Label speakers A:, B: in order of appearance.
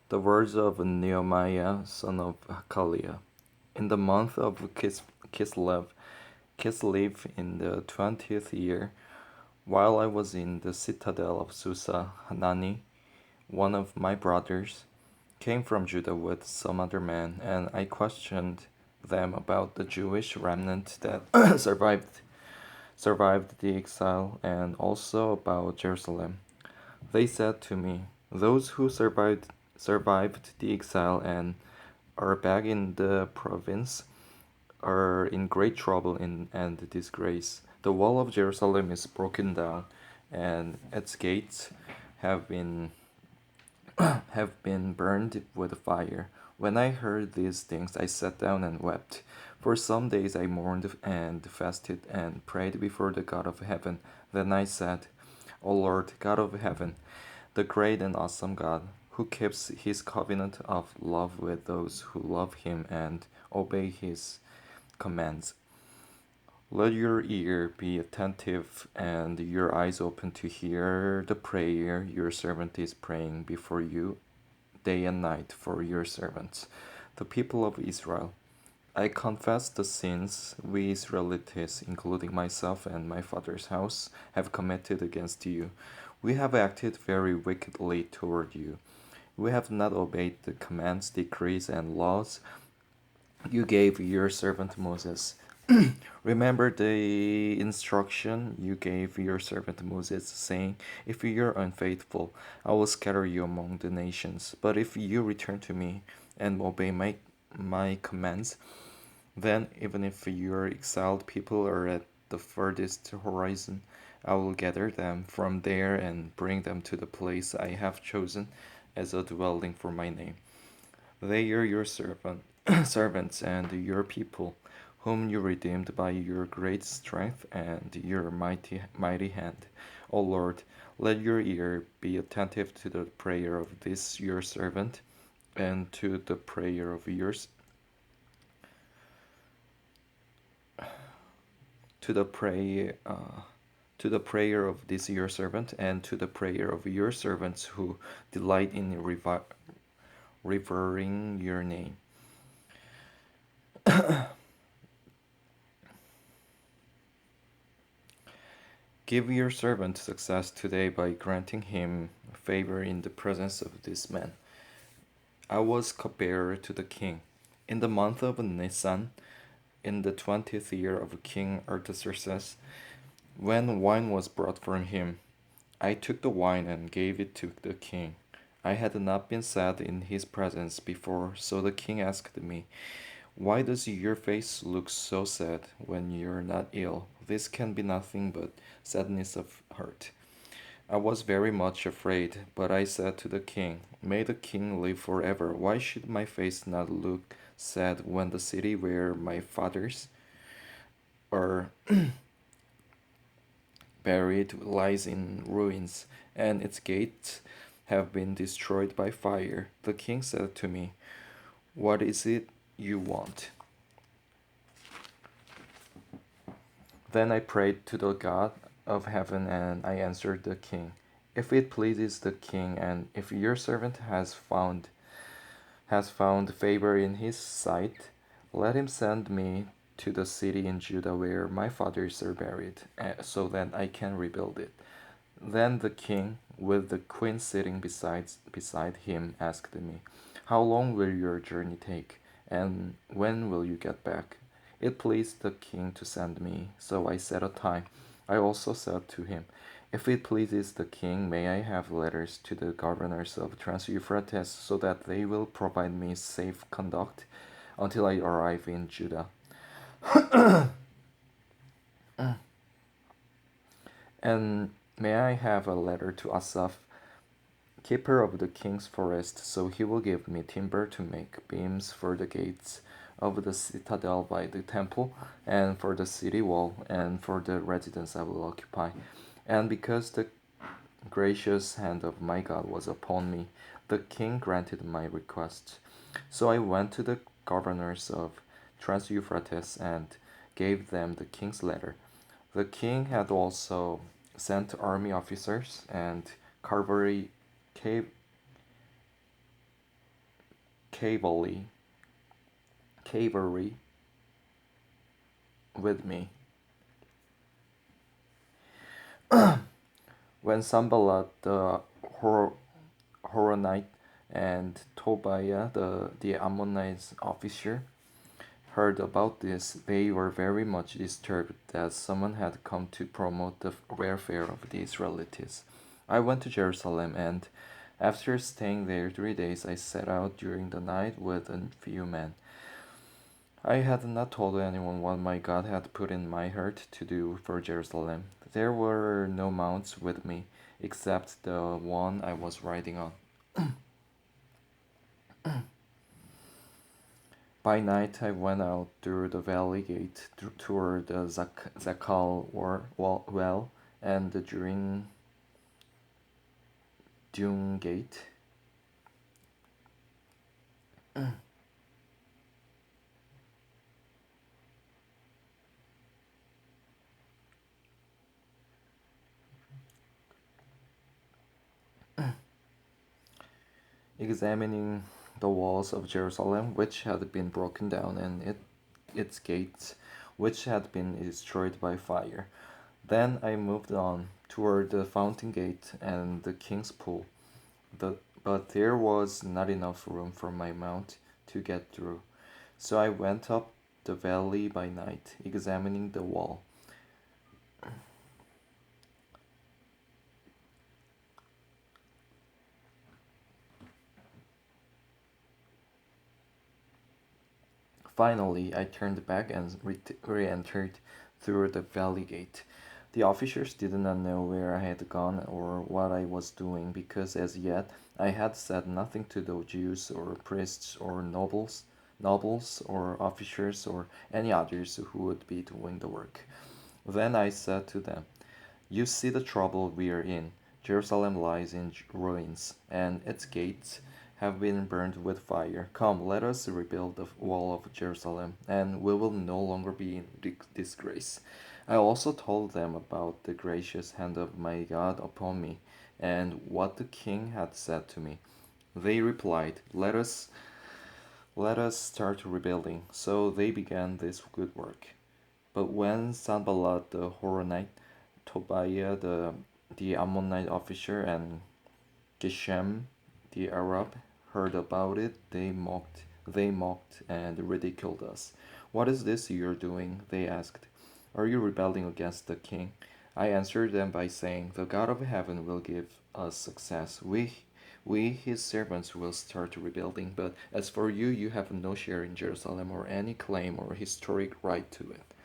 A: The words of Nehemiah, son of Hakaliah. In the month of Kislev in the 20th year, while I was in the citadel of Susa, Hanani, one of my brothers, came from Judah with some other men, and I questioned them about the Jewish remnant that survived the exile, and also about Jerusalem. They said to me, "Those who survived the exile and are back in the province are in great trouble and disgrace. The wall of Jerusalem is broken down, and its gates have been have been burned with fire." When I heard these things, I sat down and wept. For some days I mourned and fasted and prayed before the God of heaven. Then I said, "O Lord, God of heaven, the great and awesome God, who keeps his covenant of love with those who love him and obey his commands, let your ear be attentive and your eyes open to hear the prayer your servant is praying before you day and night for your servants, the people of Israel. I confess the sins we Israelites, including myself and my father's house, have committed against you. We have acted very wickedly toward you. We have not obeyed the commands, decrees, and laws you gave your servant Moses. Remember the instruction you gave your servant Moses, saying, "If you are unfaithful, I will scatter you among the nations. But if you return to me and obey my commands, then even if your exiled people are at the furthest horizon, I will gather them from there and bring them to the place I have chosen as a dwelling for my name. They are your servants and your people, whom you redeemed by your great strength and your mighty hand. O Lord, let your ear be attentive to the prayer of this your servant, and to the prayer of yours, to the prayer of this your servant, and to the prayer of your servants who delight in revering your name. Give your servant success today by granting him favor in the presence of this man." I was cupbearer to the king. In the month of Nisan, in the 20th year of King Artaxerxes, when wine was brought from him, I took the wine and gave it to the king. I had not been sad in his presence before, so the king asked me, "Why does your face look so sad when you're not ill? This can be nothing but sadness of heart." I was very much afraid, but I said to the king, "May the king live forever. Why should my face not look sad when the city where my fathers are buried lies in ruins, and its gates have been destroyed by fire?" The king said to me, "What is it you want?" Then I prayed to the God of heaven, and I answered the king, "If it pleases the king, and if your servant has found favor in his sight, let him send me to the city in Judah where my fathers are buried, so that I can rebuild it." Then the king, with the queen sitting beside him, asked me, "How long will your journey take, and when will you get back?" It pleased the king to send me, so I set a time. I also said to him, "If it pleases the king, may I have letters to the governors of Trans-Euphrates, so that they will provide me safe conduct until I arrive in Judah? And may I have a letter to Asaph, keeper of the king's forest, so he will give me timber to make beams for the gates of the citadel by the temple, and for the city wall, and for the residence I will occupy." And because the gracious hand of my God was upon me, the king granted my request. So I went to the governors of Trans-Euphrates and gave them the king's letter. The king had also sent army officers and cavalry cavalry, cavalry with me. When Sanballat the Horonite and Tobiah the Ammonite officer heard about this, they were very much disturbed that someone had come to promote the welfare of the Israelites. I went to Jerusalem, and after staying there 3 days, I set out during the night with a few men. I had not told anyone what my God had put in my heart to do for Jerusalem. There were no mounts with me, except the one I was riding on. By night, I went out through the valley gate toward the Zakal well and the Dune gate. Examining the walls of Jerusalem, which had been broken down, and its gates, which had been destroyed by fire. Then I moved on toward the fountain gate and the king's pool. But there was not enough room for my mount to get through. So I went up the valley by night, examining the wall. Finally, I turned back and re entered through the valley gate. The officers did not know where I had gone or what I was doing, because as yet I had said nothing to the Jews or priests or nobles or officers or any others who would be doing the work. Then I said to them, "You see the trouble we are in. Jerusalem lies in ruins, and its gates have been burned with fire. Come, let us rebuild the wall of Jerusalem, and we will no longer be in disgrace." I also told them about the gracious hand of my God upon me, and what the king had said to me. They replied, let us start rebuilding. So they began this good work. But when Sanballat the Horonite, Tobiah the Ammonite officer, and Geshem the Arab heard about it, they mocked and ridiculed us. "What is this you are doing?" they asked. "Are you rebelling against the king?" I answered them by saying, "The God of heaven will give us success. We, his servants, will start rebuilding. But as for you, you have no share in Jerusalem or any claim or historic right to it."